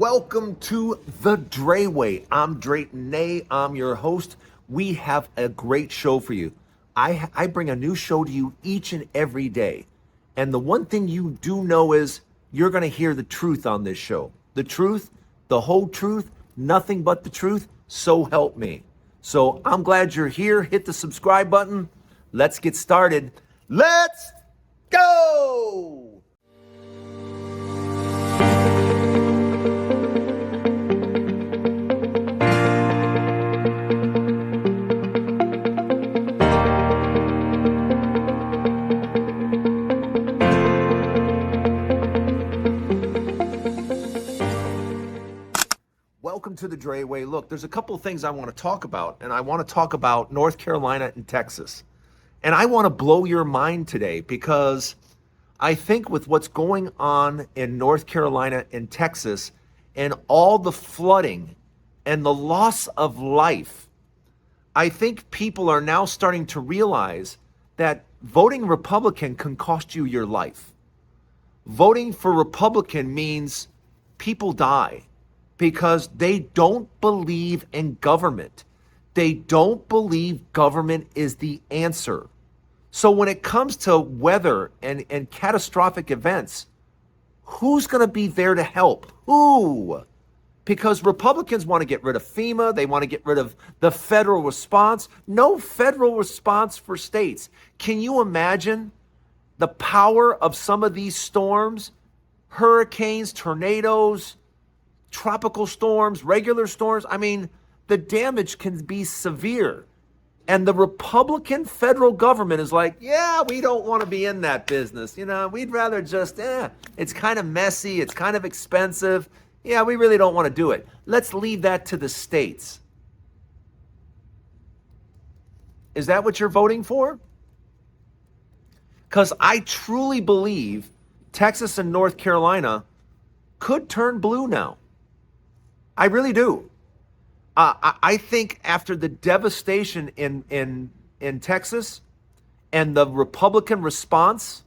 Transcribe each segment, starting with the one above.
Welcome to the Dray Way. I'm Drayton Nay. I'm your host. We have a great show for you. I bring a new show to you each and every day. And the one thing you do know is you're going to hear the truth on this show. The truth, the whole truth, nothing but the truth. So help me. So I'm glad you're here. Hit the subscribe button. Let's get started. Let's go! Welcome to the Dray Way. Look, there's a couple of things I want to talk about, and I want to talk about North Carolina and Texas. And I want to blow your mind today because I think with what's going on in North Carolina and Texas and all the flooding and the loss of life, I think people are now starting to realize that voting Republican can cost you your life. Voting for Republican means people die because they don't believe in government. They don't believe government is the answer. So when it comes to weather and catastrophic events, who's going to be there to help? Who? Because Republicans want to get rid of FEMA. They want to get rid of the federal response. No federal response for states. Can you imagine the power of some of these storms? Hurricanes, tornadoes, tropical storms, regular storms. I mean, the damage can be severe. And the Republican federal government is like, yeah, we don't want to be in that business. You know, we'd rather just, it's kind of messy. It's kind of expensive. Yeah, we really don't want to do it. Let's leave that to the states. Is that what you're voting for? Because I truly believe Texas and North Carolina could turn blue now. I really do. I think after the devastation in Texas and the Republican response,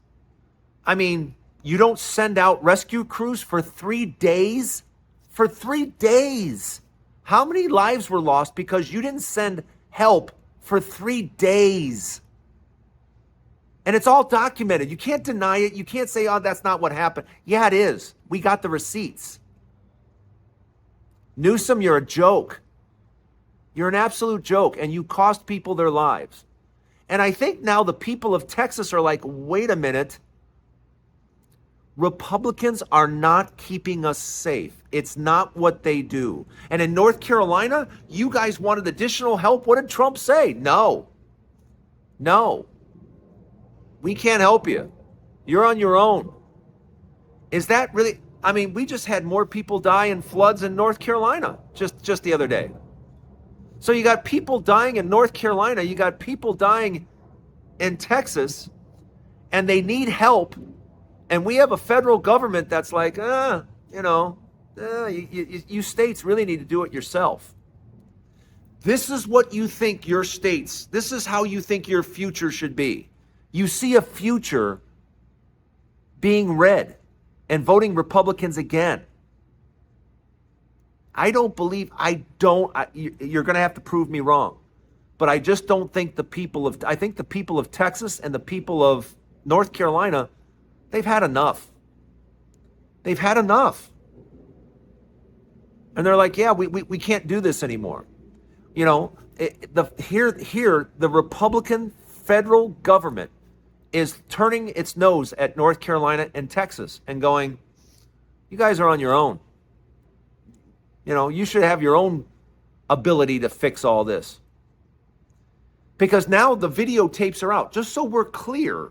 I mean, you don't send out rescue crews for 3 days? For 3 days. How many lives were lost because you didn't send help for 3 days? And it's all documented. You can't deny it. You can't say, oh, that's not what happened. Yeah, it is. We got the receipts. Newsom, you're a joke. You're an absolute joke, and you cost people their lives. And I think now the people of Texas are like, wait a minute. Republicans are not keeping us safe. It's not what they do. And in North Carolina, you guys wanted additional help. What did Trump say? No. We can't help you. You're on your own. Is that really... I mean, we just had more people die in floods in North Carolina just the other day. So you got people dying in North Carolina, you got people dying in Texas, and they need help. And we have a federal government that's like, you states really need to do it yourself. This is what you think your states, this is how you think your future should be. You see a future being red and voting Republicans again. You're going to have to prove me wrong. But I just don't think I think the people of Texas and the people of North Carolina, they've had enough. They've had enough. And they're like, yeah, we can't do this anymore. You know, the Republican federal government is turning its nose at North Carolina and Texas and going, you guys are on your own. You know, you should have your own ability to fix all this. Because now the videotapes are out. Just so we're clear,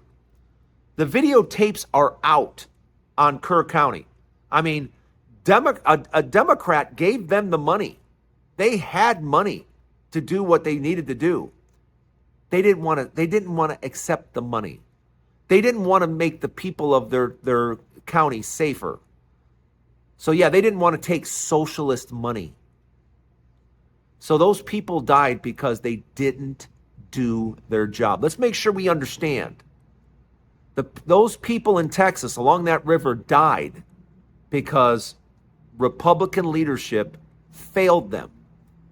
the videotapes are out on Kerr County. I mean, a Democrat gave them the money. They had money to do what they needed to do. They didn't want to accept the money. They didn't want to make the people of their county safer. So yeah, they didn't want to take socialist money. So those people died because they didn't do their job. Let's make sure we understand. Those people in Texas along that river died because Republican leadership failed them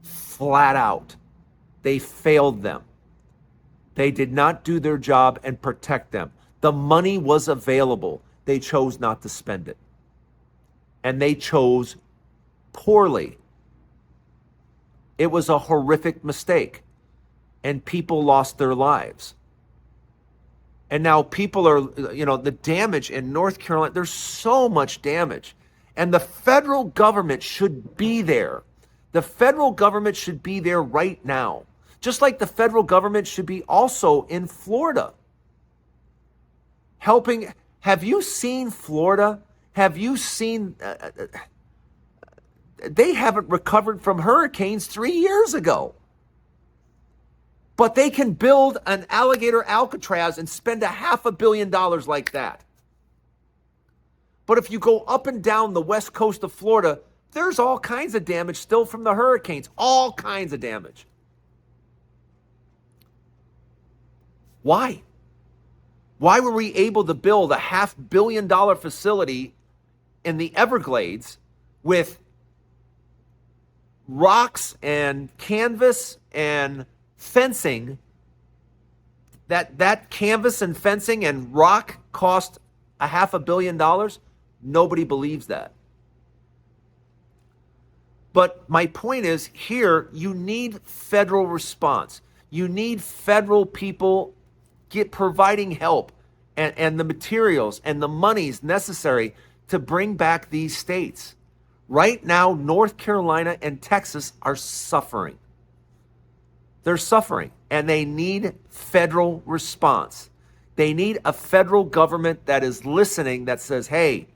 flat out. They failed them. They did not do their job and protect them. The money was available. They chose not to spend it. And they chose poorly. It was a horrific mistake. And people lost their lives. And now people are, the damage in North Carolina, there's so much damage. And the federal government should be there. The federal government should be there right now. Just like the federal government should be also in Florida. Helping. Have you seen Florida? Have you seen, they haven't recovered from hurricanes 3 years ago. But they can build an alligator Alcatraz and spend $500 million like that. But if you go up and down the west coast of Florida, there's all kinds of damage still from the hurricanes. All kinds of damage. Why? Why were we able to build a $500 million facility in the Everglades with rocks and canvas and fencing? That canvas and fencing and rock cost $500 million? Nobody believes that. But my point is, here you need federal response. You need federal people providing help and the materials and the monies necessary to bring back these states. Right now, North Carolina and Texas are suffering. They're suffering, and they need federal response. They need a federal government that is listening, that says, hey,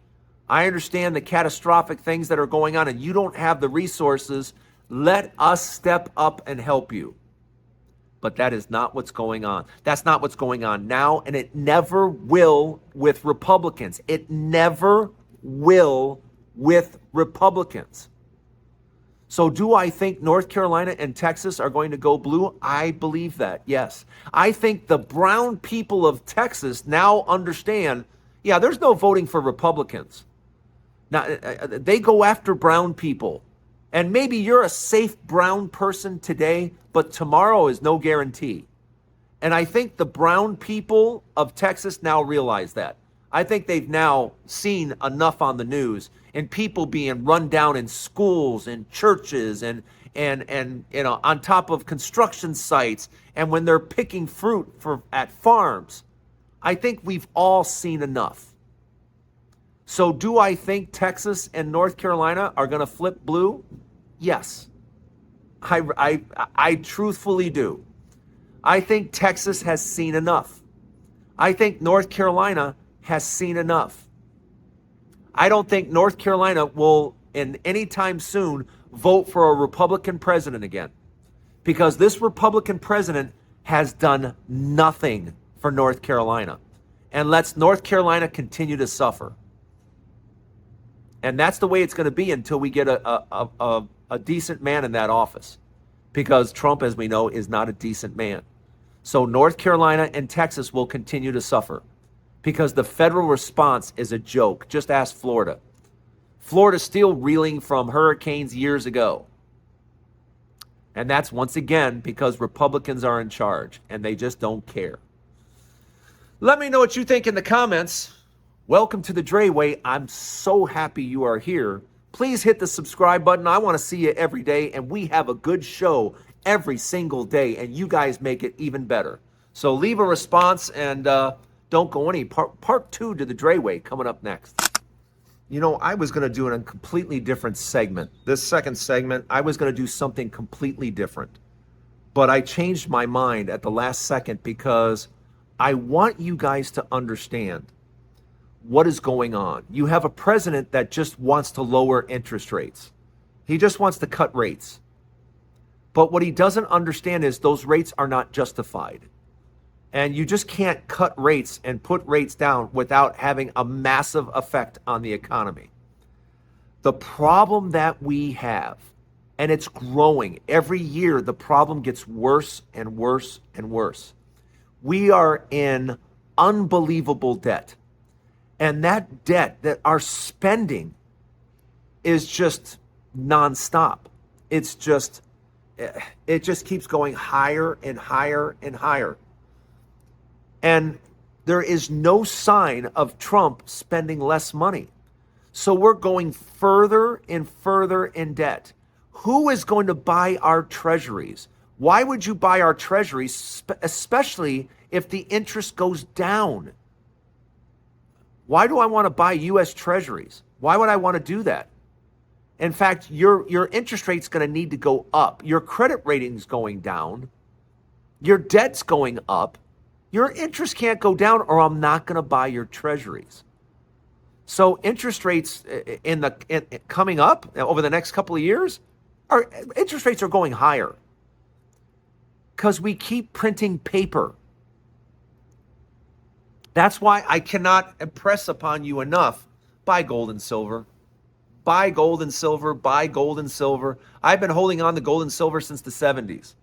I understand the catastrophic things that are going on, and you don't have the resources. Let us step up and help you. But that is not what's going on. That's not what's going on now, and it never will with Republicans. It never will with Republicans. So do I think North Carolina and Texas are going to go blue? I believe that, yes. I think the brown people of Texas now understand, yeah, there's no voting for Republicans. Now, they go after brown people. And maybe you're a safe brown person today, but tomorrow is no guarantee. And I think the brown people of Texas now realize that. I think they've now seen enough on the news and people being run down in schools and churches and on top of construction sites and when they're picking fruit at farms. I think we've all seen enough. So do I think Texas and North Carolina are going to flip blue? Yes. I truthfully do. I think Texas has seen enough. I think North Carolina has seen enough. I don't think North Carolina will, in any time soon, vote for a Republican president again. Because this Republican president has done nothing for North Carolina and lets North Carolina continue to suffer. And that's the way it's going to be until we get a decent man in that office. Because Trump, as we know, is not a decent man. So North Carolina and Texas will continue to suffer because the federal response is a joke. Just ask Florida. Florida's still reeling from hurricanes years ago. And that's once again because Republicans are in charge and they just don't care. Let me know what you think in the comments. Welcome to the Dray Way. I'm so happy you are here. Please hit the subscribe button. I want to see you every day, and we have a good show every single day, and you guys make it even better. So leave a response and don't go any. Part 2 to the Dray Way coming up next. You know, I was going to do a completely different segment. This second segment, I was going to do something completely different. But I changed my mind at the last second because I want you guys to understand what is going on. You have a president that just wants to lower interest rates. He just wants to cut rates. But what he doesn't understand is those rates are not justified. And you just can't cut rates and put rates down without having a massive effect on the economy. The problem that we have, and it's growing every year, the problem gets worse and worse and worse. We are in unbelievable debt. And that debt, that our spending is just nonstop. It's just, it just keeps going higher and higher and higher. And there is no sign of Trump spending less money. So we're going further and further in debt. Who is going to buy our treasuries? Why would you buy our treasuries, especially if the interest goes down? Why do I want to buy U.S. treasuries? Why would I want to do that? In fact, your interest rate's going to need to go up. Your credit rating's going down. Your debt's going up. Your interest can't go down, or I'm not going to buy your treasuries. So interest rates coming up over the next couple of years, our interest rates are going higher because we keep printing paper. That's why I cannot impress upon you enough, buy gold and silver. Buy gold and silver, buy gold and silver. I've been holding on to gold and silver since the 70s.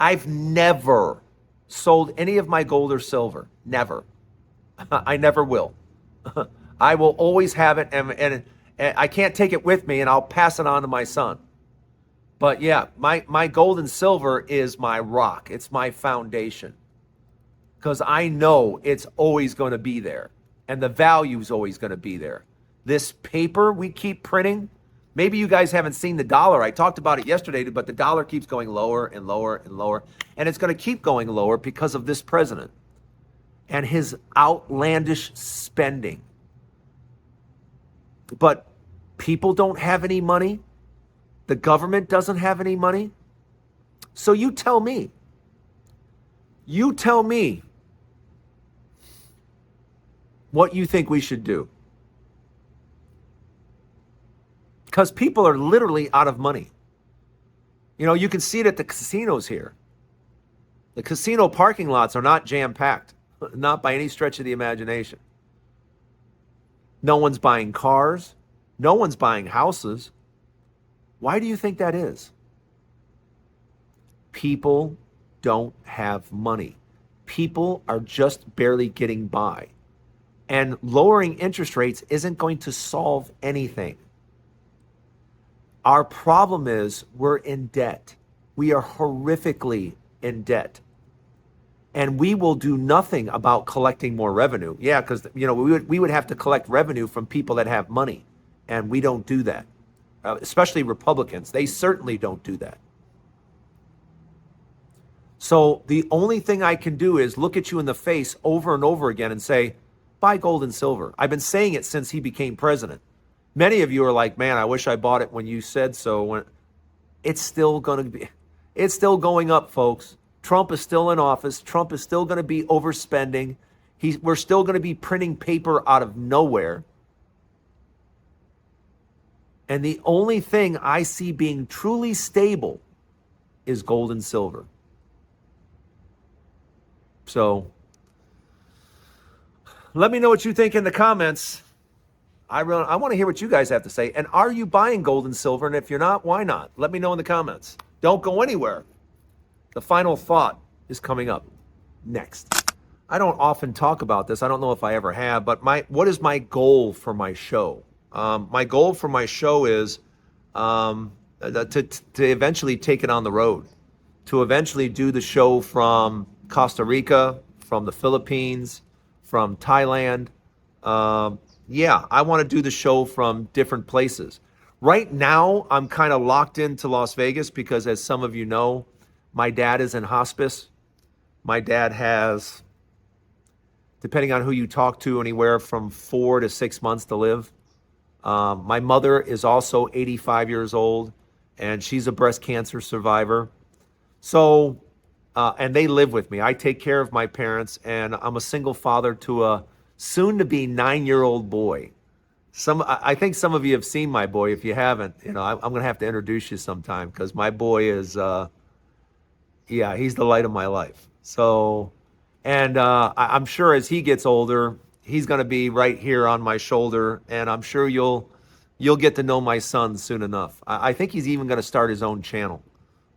I've never sold any of my gold or silver. Never. I never will. I will always have it, and I can't take it with me, and I'll pass it on to my son. But yeah, my gold and silver is my rock. It's my foundation. Because I know it's always going to be there, and the value is always going to be there. This paper we keep printing, maybe you guys haven't seen the dollar. I talked about it yesterday, but the dollar keeps going lower and lower and lower, and it's going to keep going lower because of this president and his outlandish spending. But people don't have any money. The government doesn't have any money. So you tell me what you think we should do. Because people are literally out of money. You know, you can see it at the casinos here. The casino parking lots are not jam-packed, not by any stretch of the imagination. No one's buying cars. No one's buying houses. Why do you think that is? People don't have money. People are just barely getting by. And lowering interest rates isn't going to solve anything. Our problem is we're in debt. We are horrifically in debt. And we will do nothing about collecting more revenue. Yeah, because we would have to collect revenue from people that have money. And we don't do that. Especially Republicans. They certainly don't do that. So the only thing I can do is look at you in the face over and over again and say, buy gold and silver. I've been saying it since he became president. Many of you are like, man, I wish I bought it when you said so. It's still going up, folks. Trump is still in office. Trump is still going to be overspending. We're still going to be printing paper out of nowhere. And the only thing I see being truly stable is gold and silver. So let me know what you think in the comments. I want to hear what you guys have to say. And are you buying gold and silver? And if you're not, why not? Let me know in the comments. Don't go anywhere. The final thought is coming up next. I don't often talk about this. I don't know if I ever have, but what is my goal for my show? My goal for my show is to eventually take it on the road, to eventually do the show from Costa Rica, from the Philippines, from Thailand. Yeah, I want to do the show from different places. Right now, I'm kind of locked into Las Vegas because, as some of you know, my dad is in hospice. My dad has, depending on who you talk to, anywhere from 4 to 6 months to live. My mother is also 85 years old, and she's a breast cancer survivor. So, and they live with me. I take care of my parents, and I'm a single father to a soon-to-be 9-year-old boy. I think some of you have seen my boy. If you haven't, I'm going to have to introduce you sometime because my boy is, he's the light of my life. So, and I'm sure as he gets older, he's going to be right here on my shoulder, and I'm sure you'll get to know my son soon enough. I think he's even going to start his own channel.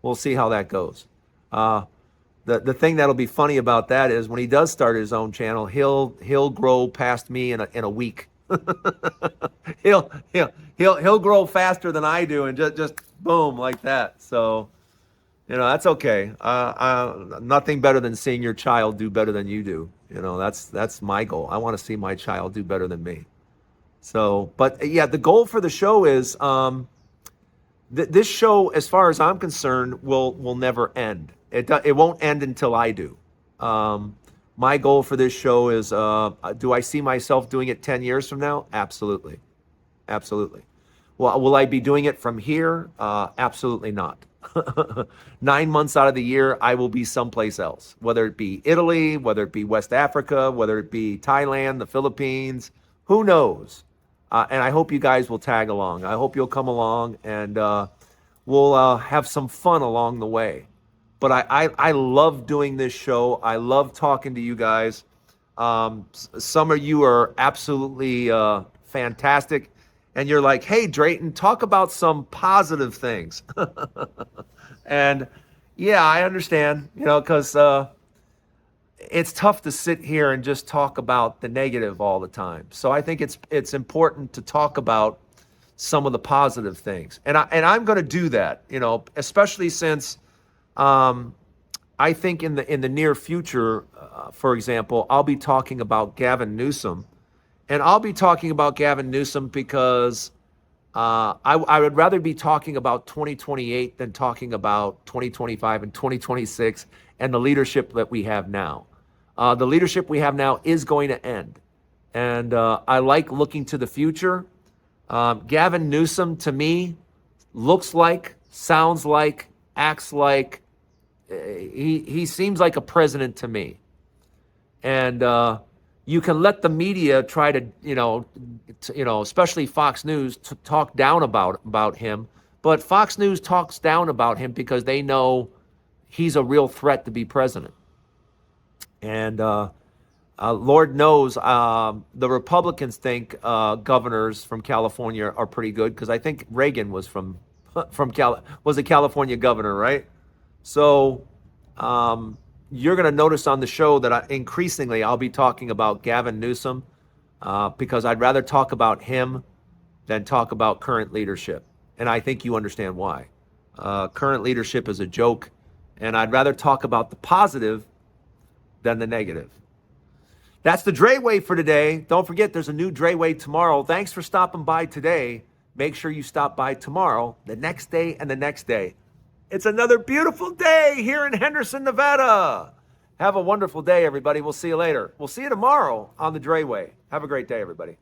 We'll see how that goes. The thing that'll be funny about that is when he does start his own channel, he'll grow past me in a week. He'll grow faster than I do, and just boom like that. So that's okay. Nothing better than seeing your child do better than you do. That's my goal. I want to see my child do better than me. So, but yeah, the goal for the show is this show, as far as I'm concerned, will never end. It won't end until I do. My goal for this show is, do I see myself doing it 10 years from now? Absolutely. Absolutely. Well, will I be doing it from here? Absolutely not. 9 months out of the year, I will be someplace else, whether it be Italy, whether it be West Africa, whether it be Thailand, the Philippines, who knows? And I hope you guys will tag along. I hope you'll come along, and we'll have some fun along the way. But I love doing this show. I love talking to you guys. Some of you are absolutely fantastic. And you're like, hey, Drayton, talk about some positive things. And yeah, I understand, because it's tough to sit here and just talk about the negative all the time. So I think it's important to talk about some of the positive things. And I'm going to do that, especially since I think in the near future, for example, I'll be talking about Gavin Newsom. And I'll be talking about Gavin Newsom because I would rather be talking about 2028 than talking about 2025 and 2026 and the leadership that we have now. The leadership we have now is going to end. And I like looking to the future. Gavin Newsom, to me, looks like, sounds like, acts like, he seems like a president to me. And you can let the media try to, especially Fox News, to talk down about him. But Fox News talks down about him because they know he's a real threat to be president. And Lord knows the Republicans think governors from California are pretty good, because I think Reagan was was a California governor, right? So you're going to notice on the show that increasingly I'll be talking about Gavin Newsom because I'd rather talk about him than talk about current leadership. And I think you understand why. Current leadership is a joke, and I'd rather talk about the positive than the negative. That's the Dray Way for today. Don't forget, there's a new Dray Way tomorrow. Thanks for stopping by today. Make sure you stop by tomorrow, the next day, and the next day. It's another beautiful day here in Henderson, Nevada. Have a wonderful day, everybody. We'll see you later. We'll see you tomorrow on the Dray Way. Have a great day, everybody.